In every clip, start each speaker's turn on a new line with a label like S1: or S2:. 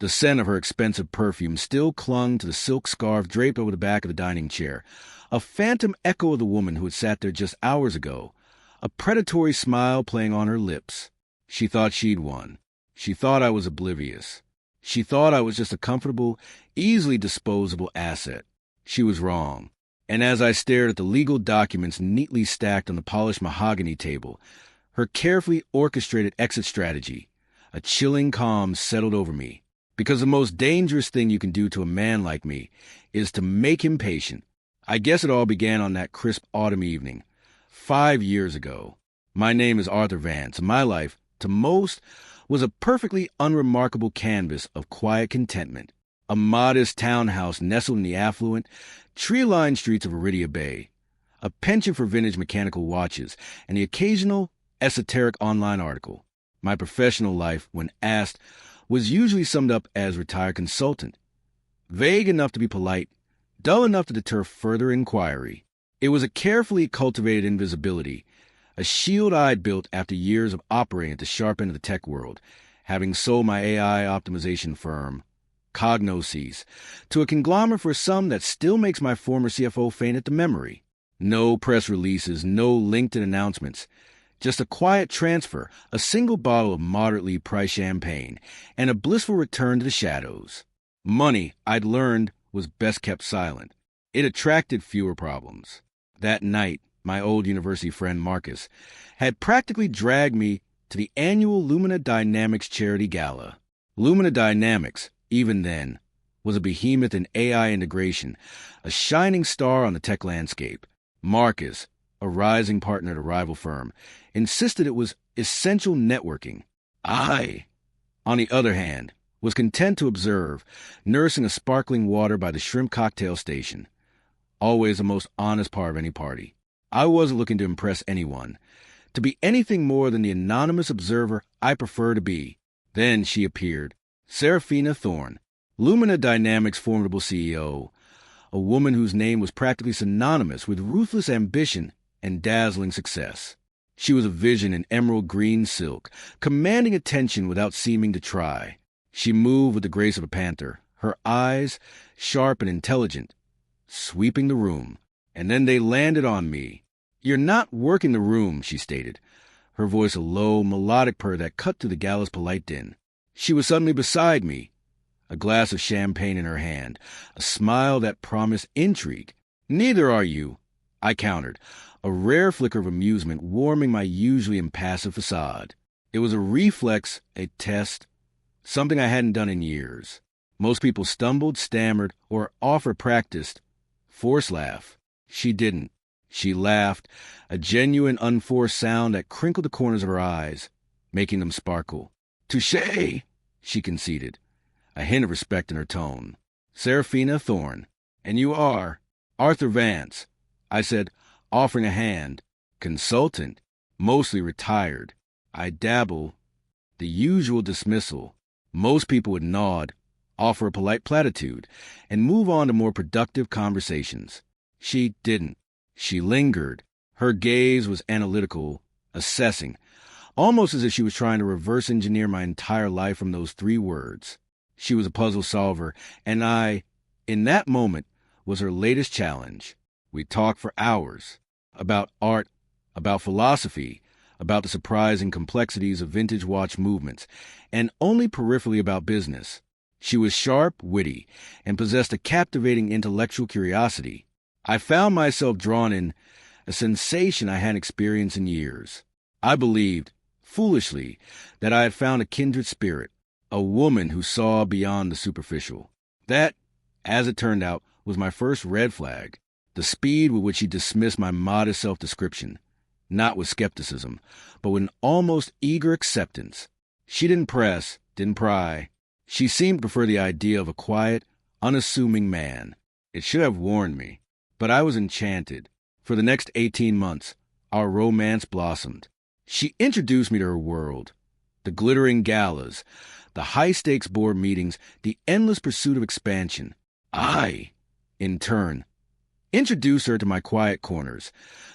S1: The scent of her expensive perfume still clung to the silk scarf draped over the back of the dining chair, a phantom echo of the woman who had sat there just hours ago, a predatory smile playing on her lips. She thought she'd won. She thought I was oblivious. She thought I was just a comfortable, easily disposable asset. She was wrong. And as I stared at the legal documents neatly stacked on the polished mahogany table, her carefully orchestrated exit strategy, a chilling calm settled over me. Because the most dangerous thing you can do to a man like me is to make him patient. I guess it all began on that crisp autumn evening, 5 years ago. My name is Arthur Vance, and my life, to most, was a perfectly unremarkable canvas of quiet contentment. A modest townhouse nestled in the affluent, tree-lined streets of Iridia Bay. A penchant for vintage mechanical watches, and the occasional esoteric online article. My professional life, when asked, was usually summed up as retired consultant. Vague enough to be polite, dull enough to deter further inquiry. It was a carefully cultivated invisibility, a shield I'd built after years of operating at the sharp end of the tech world, having sold my AI optimization firm, Cognoses, to a conglomerate for a sum that still makes my former CFO faint at the memory. No press releases, no LinkedIn announcements. Just a quiet transfer, a single bottle of moderately priced champagne, and a blissful return to the shadows. Money, I'd learned, was best kept silent. It attracted fewer problems. That night, my old university friend Marcus had practically dragged me to the annual Lumina Dynamics charity gala. Lumina Dynamics, even then, was a behemoth in AI integration, a shining star on the tech landscape. Marcus, a rising partner at a rival firm, insisted it was essential networking. I, on the other hand, was content to observe, nursing a sparkling water by the shrimp cocktail station. Always the most honest part of any party. I wasn't looking to impress anyone, to be anything more than the anonymous observer I prefer to be. Then she appeared, Serafina Thorne, Lumina Dynamics' formidable CEO, a woman whose name was practically synonymous with ruthless ambition and dazzling success. She was a vision in emerald green silk, commanding attention without seeming to try. She moved with the grace of a panther, her eyes, sharp and intelligent, sweeping the room. And then they landed on me. "You're not working the room," she stated, her voice a low, melodic purr that cut through the gala's polite din. She was suddenly beside me, a glass of champagne in her hand, a smile that promised intrigue. "Neither are you," I countered, a rare flicker of amusement warming my usually impassive facade. It was a reflex, a test, something I hadn't done in years. Most people stumbled, stammered, or offer-practiced forced laugh. She didn't. She laughed, a genuine, unforced sound that crinkled the corners of her eyes, making them sparkle. "Touché," she conceded, a hint of respect in her tone. "Serafina Thorne. And you are?" "Arthur Vance," I said, offering a hand. "Consultant. Mostly retired. I dabble." The usual dismissal. Most people would nod, offer a polite platitude, and move on to more productive conversations. She didn't. She lingered. Her gaze was analytical, assessing, almost as if she was trying to reverse engineer my entire life from those 3 words. She was a puzzle solver, and I, in that moment, was her latest challenge. We talked for hours, about art, about philosophy, about the surprising complexities of vintage watch movements, and only peripherally about business. She was sharp, witty, and possessed a captivating intellectual curiosity. I found myself drawn in, a sensation I hadn't experienced in years. I believed, foolishly, that I had found a kindred spirit, a woman who saw beyond the superficial. That, as it turned out, was my first red flag, the speed with which she dismissed my modest self-description, not with skepticism, but with an almost eager acceptance. She didn't press, didn't pry. She seemed to prefer the idea of a quiet, unassuming man. It should have warned me. But I was enchanted. For the next 18 months, our romance blossomed. She introduced me to her world. The glittering galas, the high-stakes board meetings, the endless pursuit of expansion. I, in turn, introduced her to my quiet corners,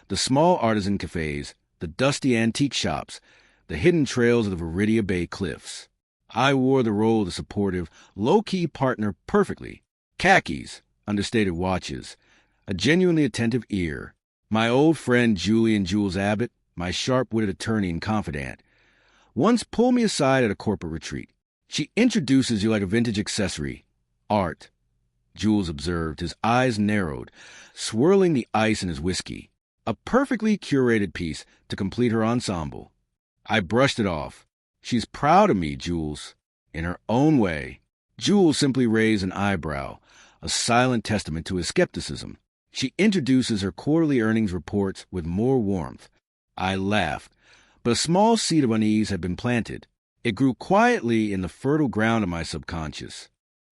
S1: the small artisan cafes, the dusty antique shops, the hidden trails of the Iridia Bay cliffs. I wore the role of the supportive, low-key partner perfectly. Khakis, understated watches, a genuinely attentive ear. My old friend Julian Jules Abbott, my sharp-witted attorney and confidant, once pulled me aside at a corporate retreat. She introduces you like a vintage accessory. Art, Jules observed, his eyes narrowed, swirling the ice in his whiskey. A perfectly curated piece to complete her ensemble. I brushed it off. She's proud of me, Jules. In her own way. Jules simply raised an eyebrow, a silent testament to his skepticism. She introduces her quarterly earnings reports with more warmth. I laughed, but a small seed of unease had been planted. It grew quietly in the fertile ground of my subconscious.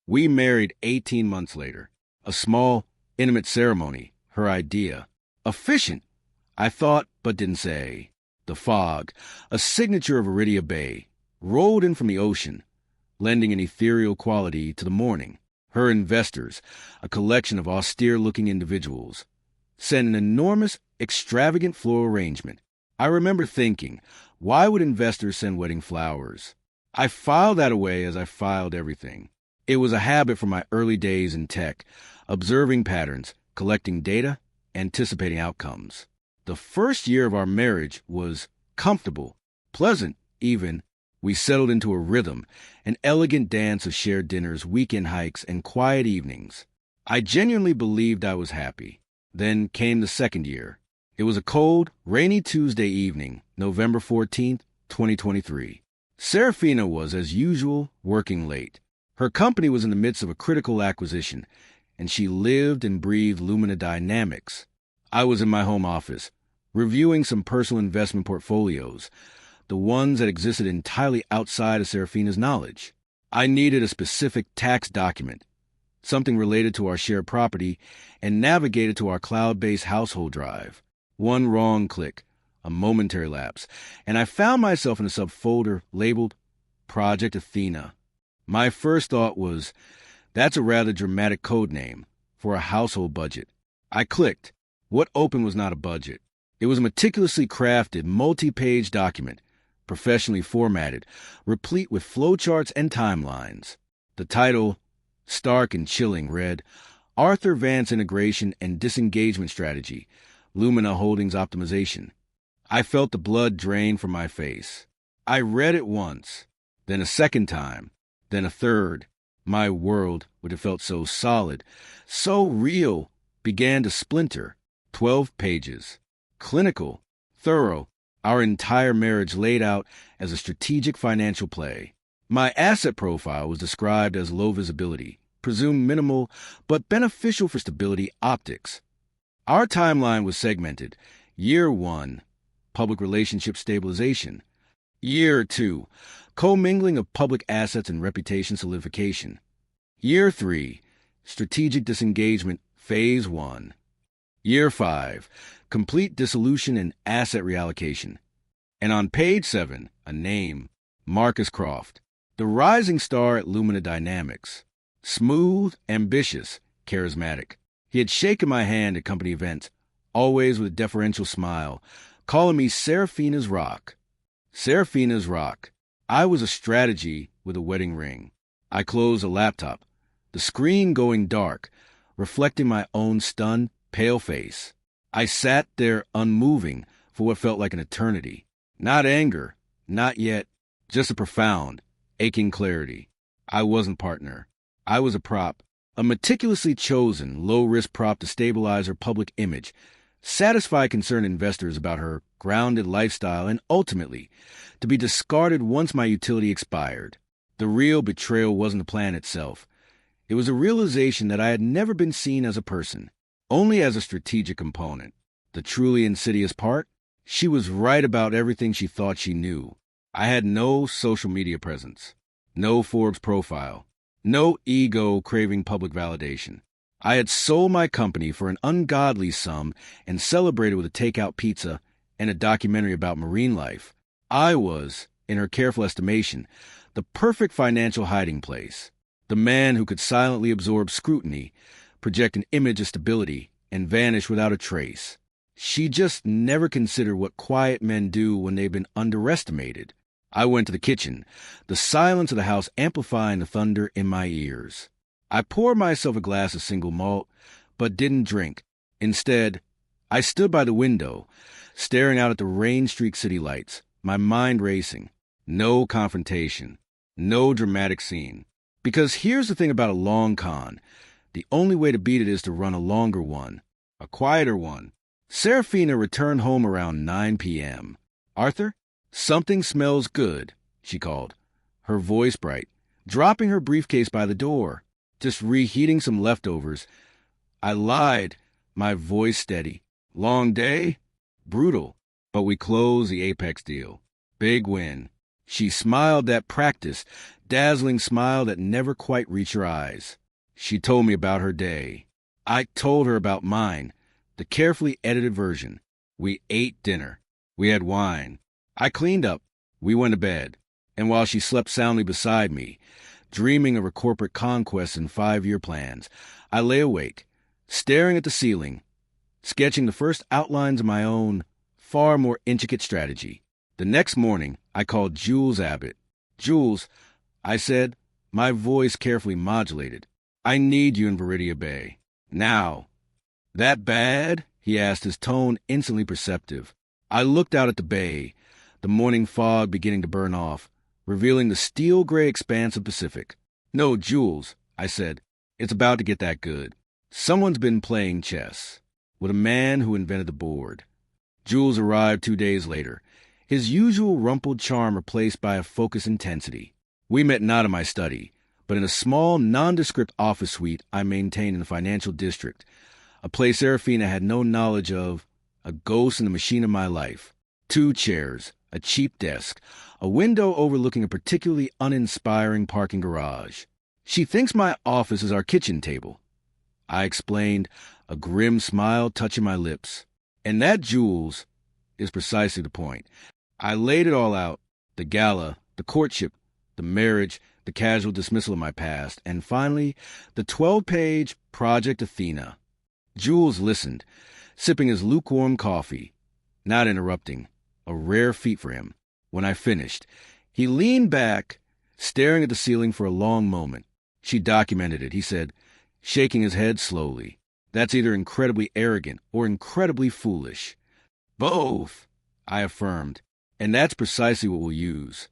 S1: We married 18 months later. A small, intimate ceremony, her idea. Efficient, I thought but didn't say. The fog, a signature of Iridia Bay, rolled in from the ocean, lending an ethereal quality to the morning. Her investors, a collection of austere-looking individuals, sent an enormous, extravagant floral arrangement. I remember thinking, why would investors send wedding flowers? I filed that away as I filed everything. It was a habit from my early days in tech, observing patterns, collecting data, anticipating outcomes. The first year of our marriage was comfortable, pleasant, even. We settled into a rhythm, an elegant dance of shared dinners, weekend hikes, and quiet evenings. I genuinely believed I was happy. Then came the second year. It was a cold, rainy Tuesday evening, November 14th, 2023. Serafina was, as usual, working late. Her company was in the midst of a critical acquisition, and she lived and breathed Lumina dynamics. I was in my home office, reviewing some personal investment portfolios, the ones that existed entirely outside of Serafina's knowledge. I needed a specific tax document, something related to our shared property, and navigated to our cloud-based household drive. One wrong click, a momentary lapse, and I found myself in a subfolder labeled Project Athena. My first thought was, that's a rather dramatic code name for a household budget. I clicked. What opened was not a budget. It was a meticulously crafted, multi-page document, professionally formatted, replete with flowcharts and timelines. The title, stark and chilling, read, Arthur Vance Integration and Disengagement Strategy, Lumina Holdings Optimization. I felt the blood drain from my face. I read it once, then a second time, then a third. My world, which had felt so solid, so real, began to splinter. 12 pages. Clinical, thorough, our entire marriage laid out as a strategic financial play. My asset profile was described as low visibility, presumed minimal, but beneficial for stability optics. Our timeline was segmented. Year 1, public relationship stabilization. Year 2, commingling of public assets and reputation solidification. Year 3, strategic disengagement, phase 1. Year 5, complete dissolution and asset reallocation. And on page 7, a name, Marcus Croft, the rising star at Lumina Dynamics. Smooth, ambitious, charismatic. He had shaken my hand at company events, always with a deferential smile, calling me Serafina's Rock. Serafina's Rock. I was a strategy with a wedding ring. I closed the laptop, the screen going dark, reflecting my own stunned, pale face. I sat there unmoving for what felt like an eternity. Not anger, not yet, just a profound, aching clarity. I wasn't partner. I was a prop, a meticulously chosen, low-risk prop to stabilize her public image, satisfy concerned investors about her grounded lifestyle, and ultimately, to be discarded once my utility expired. The real betrayal wasn't the plan itself. It was a realization that I had never been seen as a person, only as a strategic component. The truly insidious part? She was right about everything she thought she knew. I had no social media presence, no Forbes profile, no ego craving public validation. I had sold my company for an ungodly sum and celebrated with a takeout pizza and a documentary about marine life. I was, in her careful estimation, the perfect financial hiding place. The man who could silently absorb scrutiny, project an image of stability, and vanish without a trace. She just never considered what quiet men do when they've been underestimated. I went to the kitchen, the silence of the house amplifying the thunder in my ears. I poured myself a glass of single malt, but didn't drink. Instead, I stood by the window, staring out at the rain-streaked city lights, my mind racing. No confrontation. No dramatic scene. Because here's the thing about a long con. The only way to beat it is to run a longer one. A quieter one. Serafina returned home around 9 p.m. "Arthur, something smells good," she called, her voice bright, dropping her briefcase by the door. "Just reheating some leftovers." I lied, my voice steady. "Long day?" "Brutal, but we closed the Apex deal. Big win." She smiled that practice, dazzling smile that never quite reached her eyes. She told me about her day. I told her about mine, the carefully edited version. We ate dinner. We had wine. I cleaned up. We went to bed. And while she slept soundly beside me, dreaming of her corporate conquests and 5-year plans, I lay awake, staring at the ceiling, sketching the first outlines of my own, far more intricate strategy. The next morning, I called Jules Abbott. "Jules," I said, my voice carefully modulated, "I need you in Viridia Bay. Now." "That bad?" he asked, his tone instantly perceptive. I looked out at the bay, the morning fog beginning to burn off, revealing the steel-gray expanse of Pacific. "No, Jules," I said, "it's about to get that good. Someone's been playing chess with a man who invented the board." Jules arrived 2 days later, his usual rumpled charm replaced by a focused intensity. We met not in my study, but in a small, nondescript office suite I maintained in the financial district, a place Serafina had no knowledge of, a ghost in the machine of my life. 2 chairs, a cheap desk, a window overlooking a particularly uninspiring parking garage. "She thinks my office is our kitchen table," I explained, a grim smile touching my lips. "And that, Jules, is precisely the point." I laid it all out, the gala, the courtship, the marriage, the casual dismissal of my past, and finally, the 12-page Project Athena. Jules listened, sipping his lukewarm coffee, not interrupting, a rare feat for him. When I finished, he leaned back, staring at the ceiling for a long moment. "She documented it," he said, shaking his head slowly. "That's either incredibly arrogant or incredibly foolish." "Both," I affirmed, "and that's precisely what we'll use."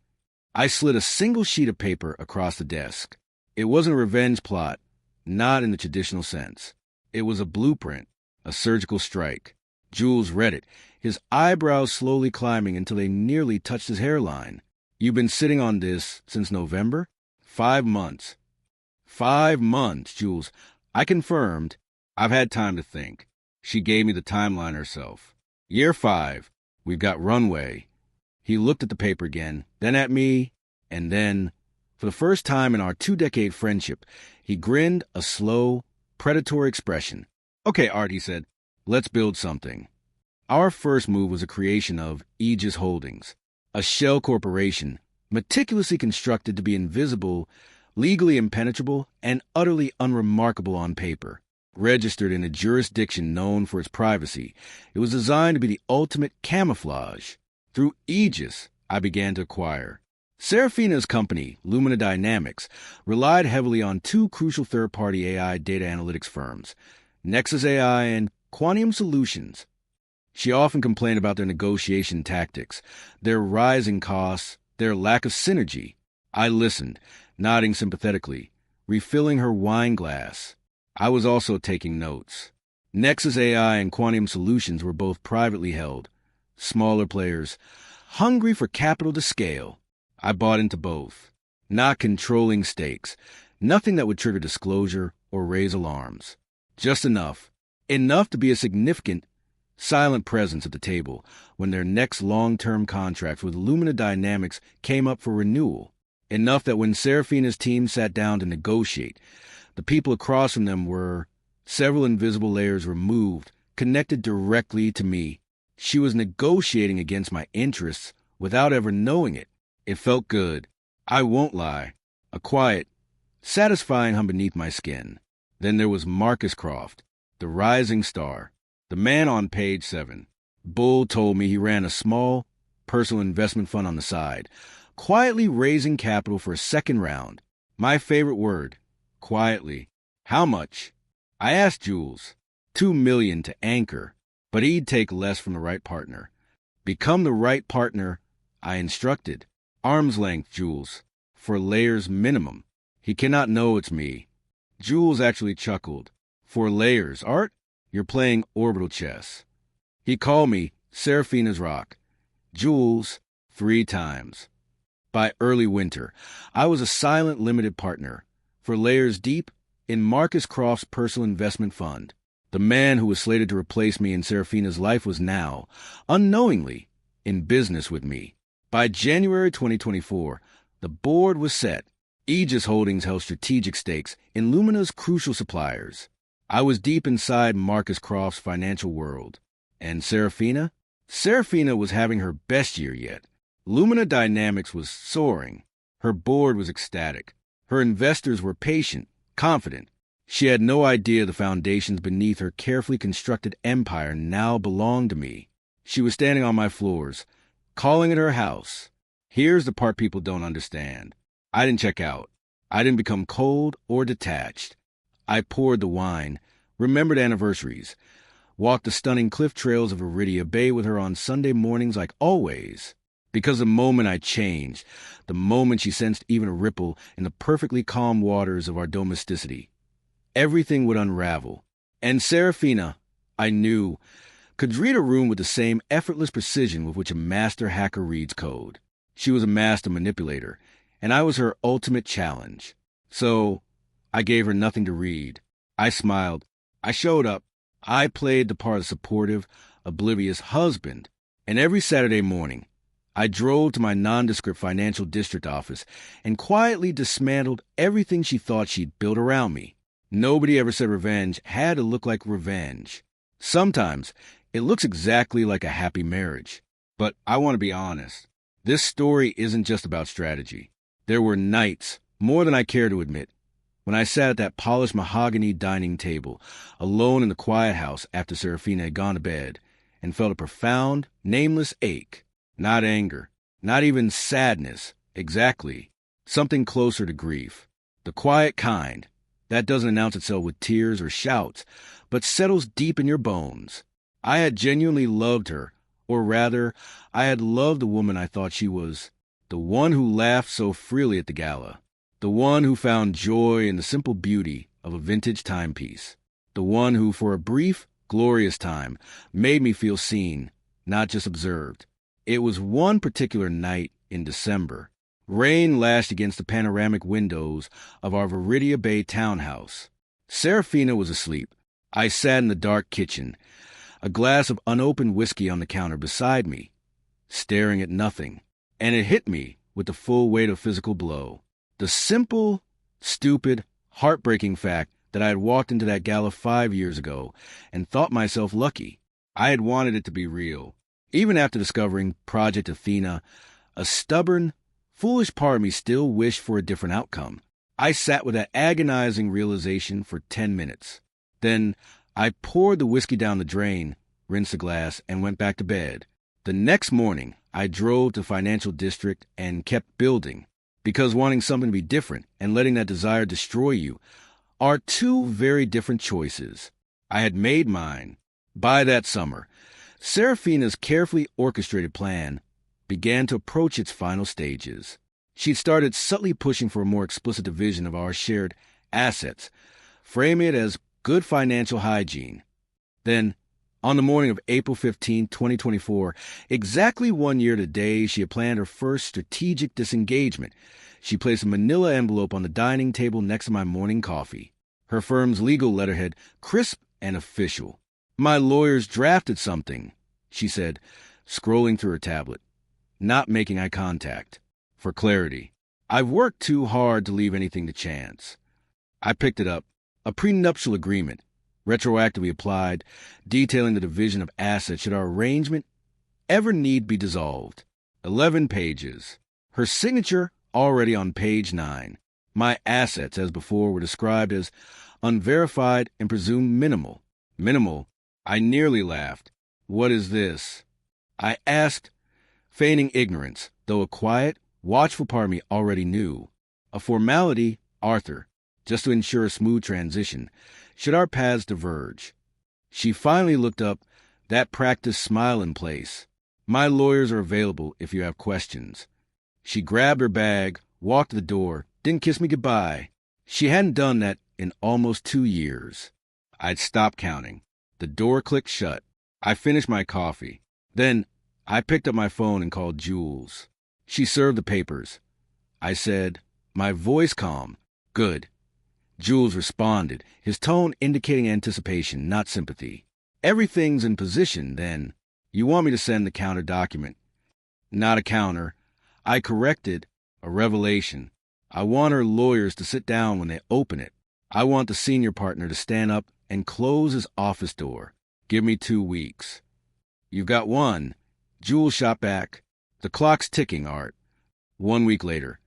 S1: I slid a single sheet of paper across the desk. It wasn't a revenge plot, not in the traditional sense. It was a blueprint, a surgical strike. Jules read it, his eyebrows slowly climbing until they nearly touched his hairline. "You've been sitting on this since November?" 5 months. 5 months, Jules. I confirmed. "I've had time to think." She gave me the timeline herself. "Year 5. We've got runway." He looked at the paper again, then at me, and then, for the first time in our 2-decade friendship, he grinned a slow, predatory expression. "Okay, Art," he said, "let's build something." Our first move was a creation of Aegis Holdings, a shell corporation, meticulously constructed to be invisible, legally impenetrable, and utterly unremarkable on paper. Registered in a jurisdiction known for its privacy, it was designed to be the ultimate camouflage. Through Aegis, I began to acquire. Serafina's company, Lumina Dynamics, relied heavily on 2 crucial third-party AI data analytics firms, Nexus AI and Quantium Solutions. She often complained about their negotiation tactics, their rising costs, their lack of synergy. I listened, nodding sympathetically, refilling her wine glass. I was also taking notes. Nexus AI and Quantium Solutions were both privately held, smaller players, hungry for capital to scale. I bought into both. Not controlling stakes, nothing that would trigger disclosure or raise alarms. Just enough to be a significant, silent presence at the table when their next long-term contracts with Lumina Dynamics came up for renewal. Enough that when Serafina's team sat down to negotiate, the people across from them were several invisible layers removed, connected directly to me. She was negotiating against my interests without ever knowing it. It felt good. I won't lie. A quiet, satisfying hum beneath my skin. Then there was Marcus Croft, the rising star, the man on page 7. Bull told me he ran a small, personal investment fund on the side, quietly raising capital for a second round. My favorite word, quietly. How much? I asked Jules. $2 million to anchor, but he'd take less from the right partner. Become the right partner, I instructed. Arm's length, Jules, for layers minimum. He cannot know it's me. Jules actually chuckled. For layers, Art? You're playing orbital chess. He called me Seraphina's Rock. Jules, 3 times. By early winter, I was a silent limited partner, for layers deep, in Marcus Croft's personal investment fund. The man who was slated to replace me in Seraphina's life was now, unknowingly, in business with me. By January 2024, the board was set. Aegis Holdings held strategic stakes in Lumina's crucial suppliers. I was deep inside Marcus Croft's financial world. And Seraphina? Seraphina was having her best year yet. Lumina Dynamics was soaring. Her board was ecstatic. Her investors were patient, confident. She had no idea the foundations beneath her carefully constructed empire now belonged to me. She was standing on my floors, calling it her house. Here's the part people don't understand. I didn't check out. I didn't become cold or detached. I poured the wine, remembered anniversaries, walked the stunning cliff trails of Iridia Bay with her on Sunday mornings like always. Because the moment I changed, the moment she sensed even a ripple in the perfectly calm waters of our domesticity, everything would unravel. And Seraphina, I knew, could read a room with the same effortless precision with which a master hacker reads code. She was a master manipulator, and I was her ultimate challenge. So I gave her nothing to read. I smiled. I showed up. I played the part of supportive, oblivious husband. And every Saturday morning, I drove to my nondescript financial district office and quietly dismantled everything she thought she'd built around me. Nobody ever said revenge had to look like revenge. Sometimes it looks exactly like a happy marriage. But I want to be honest. This story isn't just about strategy. There were nights, more than I care to admit, when I sat at that polished mahogany dining table, alone in the quiet house after Seraphina had gone to bed, and felt a profound, nameless ache. Not anger, not even sadness, exactly. Something closer to grief. The quiet kind, that doesn't announce itself with tears or shouts, but settles deep in your bones. I had genuinely loved her, or rather, I had loved the woman I thought she was. The one who laughed so freely at the gala. The one who found joy in the simple beauty of a vintage timepiece. The one who, for a brief, glorious time, made me feel seen, not just observed. It was one particular night in December. Rain lashed against the panoramic windows of our Iridia Bay townhouse. Seraphina was asleep. I sat in the dark kitchen, a glass of unopened whiskey on the counter beside me, staring at nothing. And it hit me with the full weight of physical blow. The simple, stupid, heartbreaking fact that I had walked into that gala 5 years ago and thought myself lucky. I had wanted it to be real. Even after discovering Project Athena, a stubborn, foolish part of me still wished for a different outcome. I sat with that agonizing realization for 10 minutes. Then I poured the whiskey down the drain, rinsed the glass, and went back to bed. The next morning, I drove to Financial District and kept building, because wanting something to be different and letting that desire destroy you are two very different choices. I had made mine. By that summer, Seraphina's carefully orchestrated plan began to approach its final stages. She'd started subtly pushing for a more explicit division of our shared assets, framing it as good financial hygiene. Then, on the morning of April 15, 2024, exactly 1 year today, she had planned her first strategic disengagement. She placed a manila envelope on the dining table next to my morning coffee. Her firm's legal letterhead crisp and official. "My lawyers drafted something," she said, scrolling through her tablet, not making eye contact. For clarity, "I've worked too hard to leave anything to chance." I picked it up. A prenuptial agreement, retroactively applied, detailing the division of assets should our arrangement ever need be dissolved. 11 pages. Her signature already on page 9. My assets, as before, were described as unverified and presumed minimal. Minimal? I nearly laughed. "What is this?" I asked, feigning ignorance, though a quiet, watchful part of me already knew. A formality, Arthur, just to ensure a smooth transition, should our paths diverge. She finally looked up, that practiced smile in place. My lawyers are available if you have questions. She grabbed her bag, walked to the door, didn't kiss me goodbye. She hadn't done that in almost 2 years. I'd stopped counting. The door clicked shut. I finished my coffee. Then I picked up my phone and called Jules. She served the papers. I said, my voice calm. Good. Jules responded, his tone indicating anticipation, not sympathy. Everything's in position, then. You want me to send the counter document? Not a counter. I corrected. A revelation. I want her lawyers to sit down when they open it. I want the senior partner to stand up and close his office door. Give me 2 weeks. You've got 1. Jules shot back. The clock's ticking, Art. 1 week later,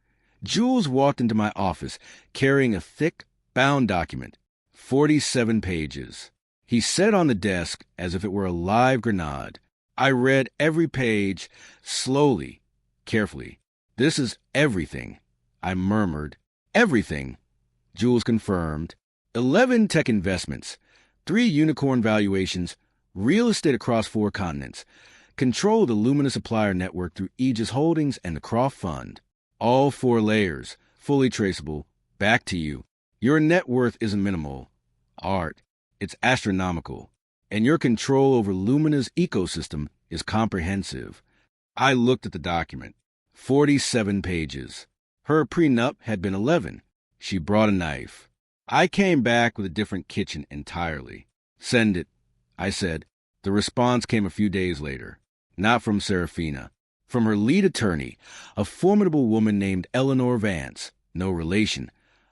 S1: Jules walked into my office carrying a thick, bound document, 47 pages. He set it on the desk as if it were a live grenade. I read every page, slowly, carefully. This is everything, I murmured. Everything, Jules confirmed. 11 tech investments, 3 unicorn valuations, real estate across 4 continents, control the Lumina supplier network through Aegis Holdings and the Croft Fund. All 4 layers, fully traceable, back to you. Your net worth isn't minimal, Art. It's astronomical. And your control over Lumina's ecosystem is comprehensive. I looked at the document. 47 pages. Her prenup had been 11. She brought a knife. I came back with a different kitchen entirely. Send it, I said. The response came a few days later. Not from Serafina. From her lead attorney, a formidable woman named Arthur Vance, no relation,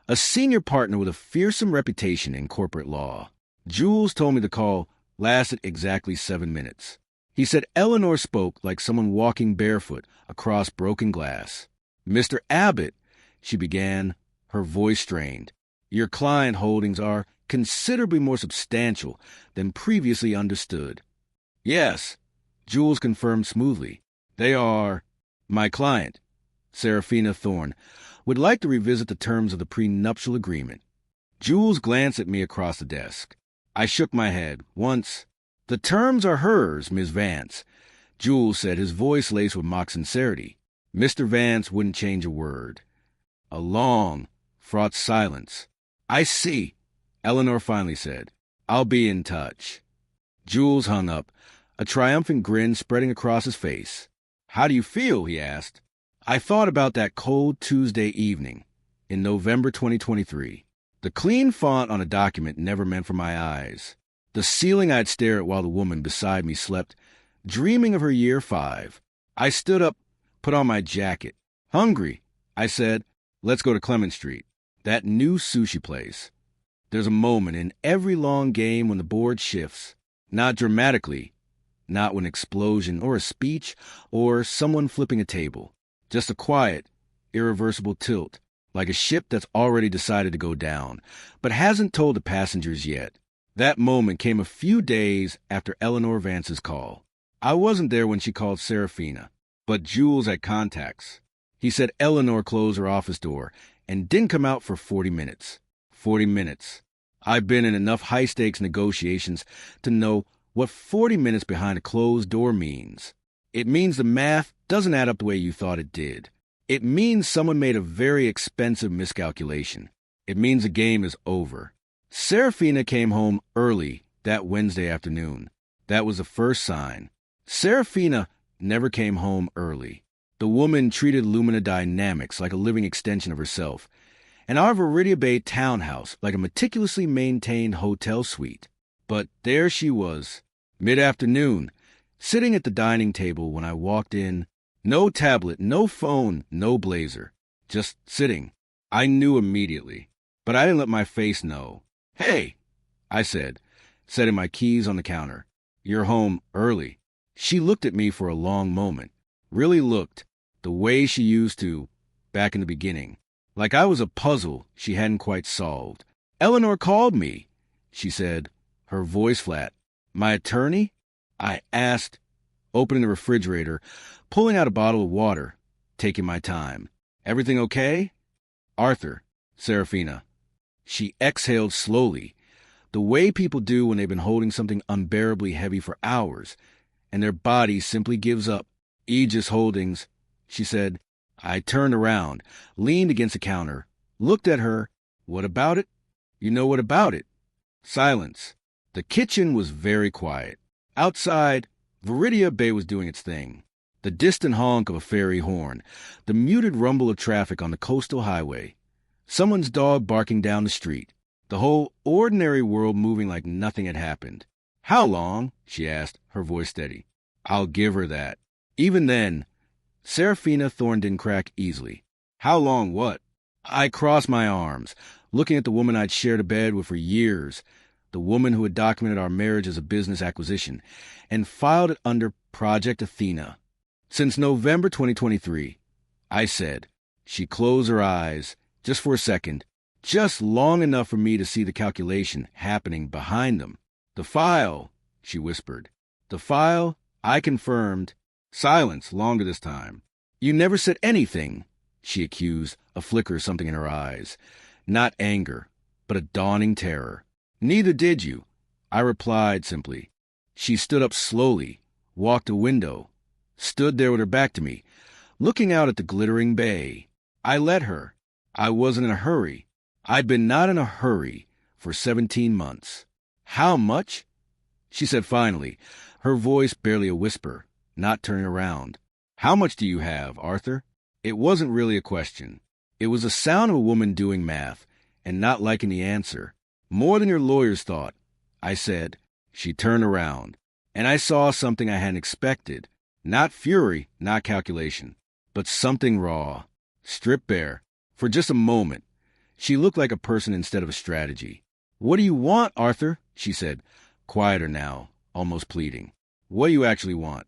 S1: a senior partner with a fearsome reputation in corporate law. Jules told me the call lasted exactly 7 minutes. He said Eleanor spoke like someone walking barefoot across broken glass. Mr. Abbott, she began, her voice strained. Your client holdings are considerably more substantial than previously understood. Yes, Jules confirmed smoothly. They are. My client, Serafina Thorne, would like to revisit the terms of the prenuptial agreement. Jules glanced at me across the desk. I shook my head. Once. The terms are hers, Ms. Vance, Jules said, his voice laced with mock sincerity. Mr. Vance wouldn't change a word. A long, fraught silence. I see, Eleanor finally said. I'll be in touch. Jules hung up, a triumphant grin spreading across his face. How do you feel? He asked. I thought about that cold Tuesday evening in November 2023. The clean font on a document never meant for my eyes. The ceiling I'd stare at while the woman beside me slept, dreaming of her year 5. I stood up, put on my jacket. Hungry, I said. Let's go to Clement Street, that new sushi place. There's a moment in every long game when the board shifts. Not dramatically, not when an explosion or a speech or someone flipping a table. Just a quiet, irreversible tilt, like a ship that's already decided to go down, but hasn't told the passengers yet. That moment came a few days after Arthur Vance's call. I wasn't there when she called Serafina, but Jules had contacts. He said Eleanor closed her office door and didn't come out for 40 minutes. 40 minutes. I've been in enough high-stakes negotiations to know what 40 minutes behind a closed door means. It means the math doesn't add up the way you thought it did. It means someone made a very expensive miscalculation. It means the game is over. Serafina came home early that Wednesday afternoon. That was the first sign. Serafina never came home early. The woman treated Lumina Dynamics like a living extension of herself, and our Viridia Bay townhouse like a meticulously maintained hotel suite. But there she was, mid-afternoon, sitting at the dining table when I walked in. No tablet, no phone, no blazer. Just sitting. I knew immediately, but I didn't let my face know. Hey, I said, setting my keys on the counter. You're home early. She looked at me for a long moment. Really looked, the way she used to, back in the beginning. Like I was a puzzle she hadn't quite solved. Eleanor called me, she said, her voice flat. My attorney? I asked, opening the refrigerator, pulling out a bottle of water. taking my time. Everything okay? Arthur, Serafina. She exhaled slowly, the way people do when they've been holding something unbearably heavy for hours, and their body simply gives up. Aegis Holdings, she said. I turned around, leaned against the counter, looked at her. What about it? You know what about it? Silence. The kitchen was very quiet. Outside, Viridia Bay was doing its thing. The distant honk of a ferry horn, the muted rumble of traffic on the coastal highway, someone's dog barking down the street, the whole ordinary world moving like nothing had happened. How long? She asked, her voice steady. I'll give her that. Even then, Serafina Thorne didn't crack easily. How long what? I crossed my arms, looking at the woman I'd shared a bed with for years, the woman who had documented our marriage as a business acquisition, and filed it under Project Athena. Since November 2023, I said. She closed her eyes, just for a second, just long enough for me to see the calculation happening behind them. The file, she whispered. The file, I confirmed. Silence, longer this time. You never said anything, she accused, a flicker of something in her eyes. Not anger, but a dawning terror. Neither did you, I replied simply. She stood up slowly, walked to a window, stood there with her back to me, looking out at the glittering bay. I let her. I wasn't in a hurry. I'd been not in a hurry for 17 months. How much? She said finally, her voice barely a whisper, not turning around. How much do you have, Arthur? It wasn't really a question. It was the sound of a woman doing math and not liking the answer. More than your lawyers thought, I said. She turned around, and I saw something I hadn't expected. Not fury, not calculation, but something raw, stripped bare. For just a moment, she looked like a person instead of a strategy. What do you want, Arthur? She said, quieter now, almost pleading. What do you actually want?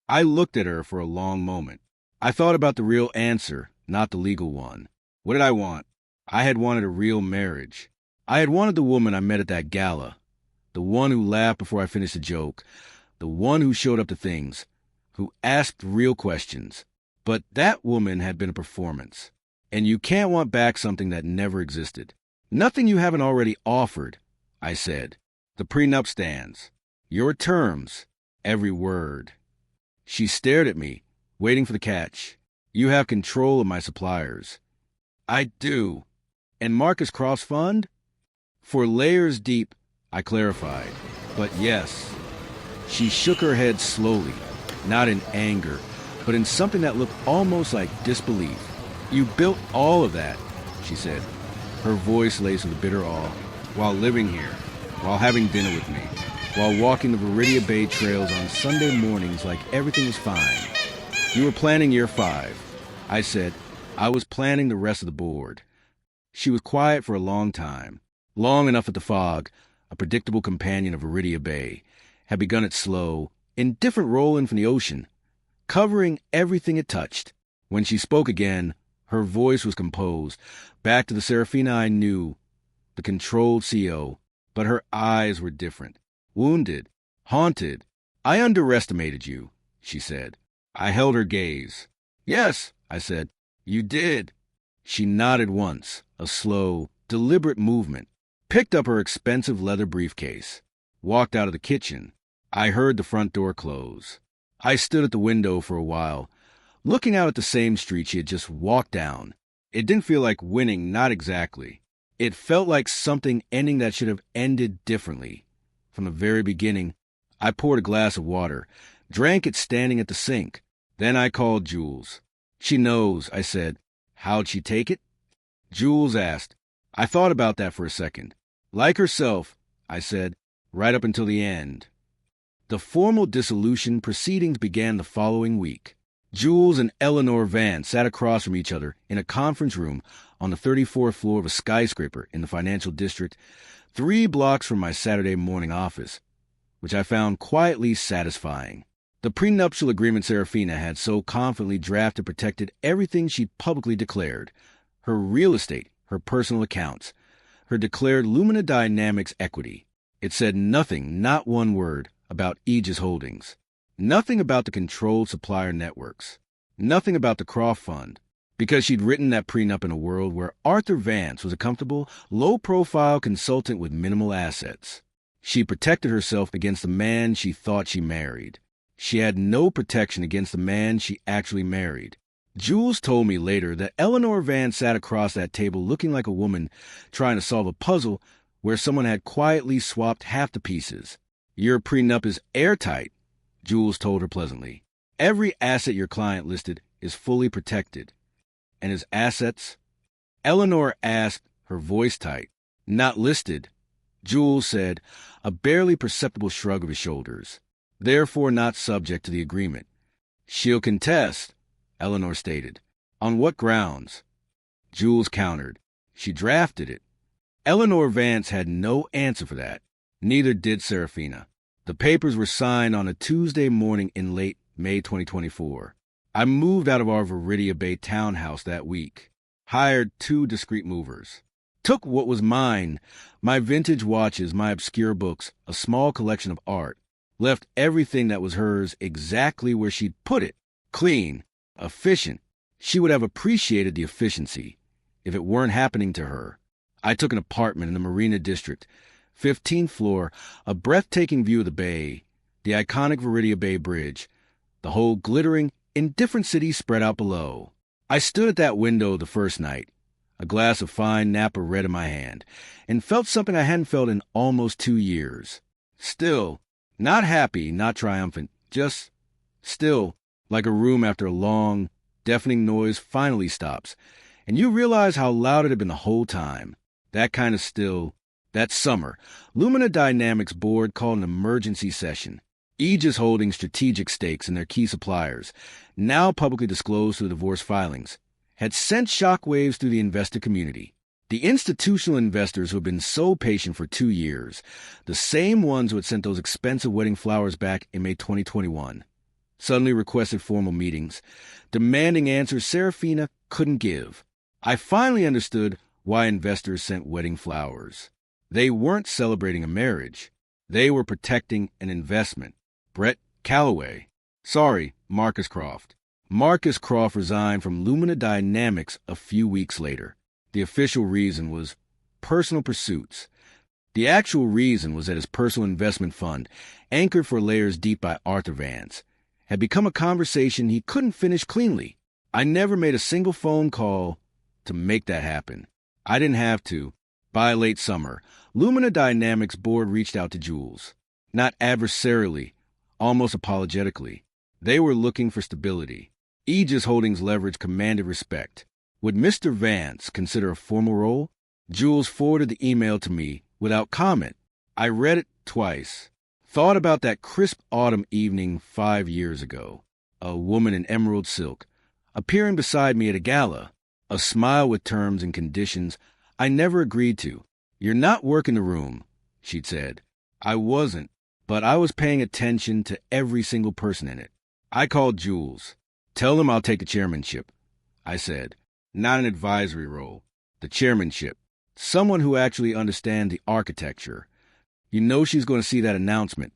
S1: I looked at her for a long moment. I thought about the real answer, not the legal one. What did I want? I had wanted a real marriage. I had wanted the woman I met at that gala, the one who laughed before I finished a joke, the one who showed up to things, who asked real questions. But that woman had been a performance. And you can't want back something that never existed. Nothing you haven't already offered, I said. The prenup stands. Your terms. Every word. She stared at me, waiting for the catch. You have control of my suppliers. I do. And Marcus Croft's fund? For layers deep, I clarified. But yes. She shook her head slowly, not in anger, but in something that looked almost like disbelief. You built all of that, she said, her voice laced with a bitter awe, while living here, while having dinner with me, while walking the Viridia Bay trails on Sunday mornings like everything was fine. You were planning year 5. I said, I was planning the rest of the board. She was quiet for a long time, long enough that the fog, a predictable companion of Viridia Bay, had begun its slow, indifferent rolling from the ocean, covering everything it touched. When she spoke again, her voice was composed, back to the Serafina I knew, the controlled CEO, but her eyes were different, wounded, haunted. I underestimated you, she said. I held her gaze. Yes, I said. You did. She nodded once, a slow, deliberate movement, picked up her expensive leather briefcase, walked out of the kitchen. I heard the front door close. I stood at the window for a while, looking out at the same street she had just walked down. It didn't feel like winning, not exactly. It felt like something ending that should have ended differently. From the very beginning, I poured a glass of water, drank it standing at the sink. Then I called Jules. She knows, I said. How'd she take it? Jules asked. I thought about that for a second. Like herself, I said, right up until the end. The formal dissolution proceedings began the following week. Jules and Arthur Vance sat across from each other in a conference room on the 34th floor of a skyscraper in the financial district, 3 blocks from my Saturday morning office, which I found quietly satisfying. The prenuptial agreement Serafina had so confidently drafted protected everything she'd publicly declared: her real estate, her personal accounts, her declared Lumina Dynamics equity. It said nothing, not one word, about Aegis Holdings. Nothing about the controlled supplier networks. Nothing about the Croft Fund, because she'd written that prenup in a world where Arthur Vance was a comfortable, low-profile consultant with minimal assets. She protected herself against the man she thought she married. She had no protection against the man she actually married. Jules told me later that Eleanor Vance sat across that table looking like a woman trying to solve a puzzle where someone had quietly swapped half the pieces. Your prenup is airtight, Jules told her pleasantly. Every asset your client listed is fully protected. And his assets? Eleanor asked, her voice tight. Not listed, Jules said, a barely perceptible shrug of his shoulders. Therefore not subject to the agreement. She'll contest, Eleanor stated. On what grounds? Jules countered. She drafted it. Eleanor Vance had no answer for that. Neither did Serafina. The papers were signed on a Tuesday morning in late May 2024. I moved out of our Viridia Bay townhouse that week. Hired 2 discreet movers. Took what was mine, my vintage watches, my obscure books, a small collection of art. Left everything that was hers exactly where she'd put it. Clean. Efficient. She would have appreciated the efficiency if it weren't happening to her. I took an apartment in the Marina District, 15th floor, a breathtaking view of the bay, the iconic Viridia Bay Bridge, the whole glittering, indifferent city spread out below. I stood at that window the first night, a glass of fine Napa Red in my hand, and felt something I hadn't felt in almost 2 years. Still, not happy, not triumphant, just still, like a room after a long, deafening noise finally stops, and you realize how loud it had been the whole time. That kind of still. That summer, Lumina Dynamics board called an emergency session. Aegis holding strategic stakes in their key suppliers, now publicly disclosed through divorce filings, had sent shockwaves through the investor community. The institutional investors who had been so patient for 2 years, the same ones who had sent those expensive wedding flowers back in May 2021, suddenly requested formal meetings, demanding answers Serafina couldn't give. I finally understood why investors sent wedding flowers. They weren't celebrating a marriage. They were protecting an investment. Brett Calloway. Sorry, Marcus Croft. Marcus Croft resigned from Lumina Dynamics a few weeks later. The official reason was personal pursuits. The actual reason was that his personal investment fund, anchored for layers deep by Arthur Vance, had become a conversation he couldn't finish cleanly. I never made a single phone call to make that happen. I didn't have to. By late summer, Lumina Dynamics board reached out to Jules. Not adversarially, almost apologetically. They were looking for stability. Aegis Holdings' leverage commanded respect. Would Mr. Vance consider a formal role? Jules forwarded the email to me without comment. I read it twice. Thought about that crisp autumn evening 5 years ago. A woman in emerald silk, appearing beside me at a gala. A smile with terms and conditions I never agreed to. You're not working the room, she'd said. I wasn't, but I was paying attention to every single person in it. I called Jules. Tell them I'll take the chairmanship, I said. Not an advisory role. The chairmanship. Someone who actually understands the architecture. You know she's going to see that announcement.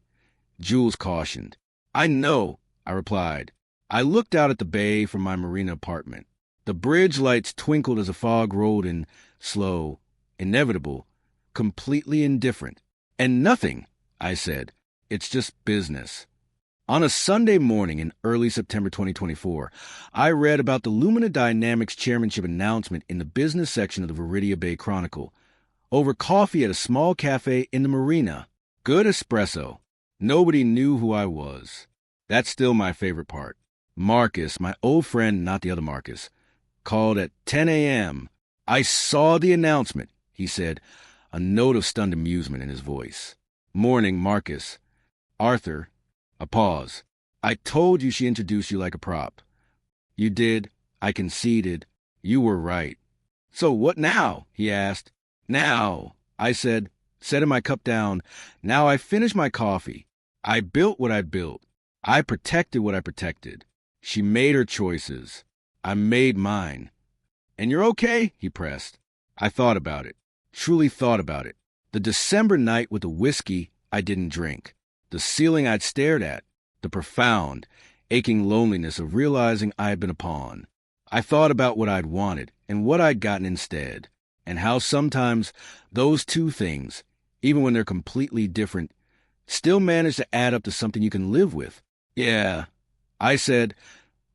S1: Jules cautioned. I know, I replied. I looked out at the bay from my marina apartment. The bridge lights twinkled as the fog rolled in, slow, inevitable, completely indifferent. And nothing, I said. It's just business. On a Sunday morning in early September 2024, I read about the Lumina Dynamics chairmanship announcement in the business section of the Viridia Bay Chronicle. Over coffee at a small cafe in the marina. Good espresso. Nobody knew who I was. That's still my favorite part. Marcus, my old friend, not the other Marcus, called at 10 a.m. I saw the announcement, he said, a note of stunned amusement in his voice. Morning, Marcus. Arthur. A pause. I told you she introduced you like a prop. You did. I conceded. You were right. So what now? He asked. Now, I said, setting my cup down. Now I finished my coffee. I built what I built. I protected what I protected. She made her choices. I made mine. And you're okay? He pressed. I thought about it. Truly thought about it. The December night with the whiskey I didn't drink. The ceiling I'd stared at. The profound, aching loneliness of realizing I had been a pawn. I thought about what I'd wanted and what I'd gotten instead, and how sometimes those two things, even when they're completely different, still manage to add up to something you can live with. Yeah, I said,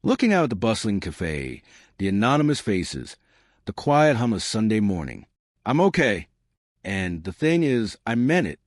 S1: looking out at the bustling cafe, the anonymous faces, the quiet hum of Sunday morning. I'm okay. And the thing is, I meant it.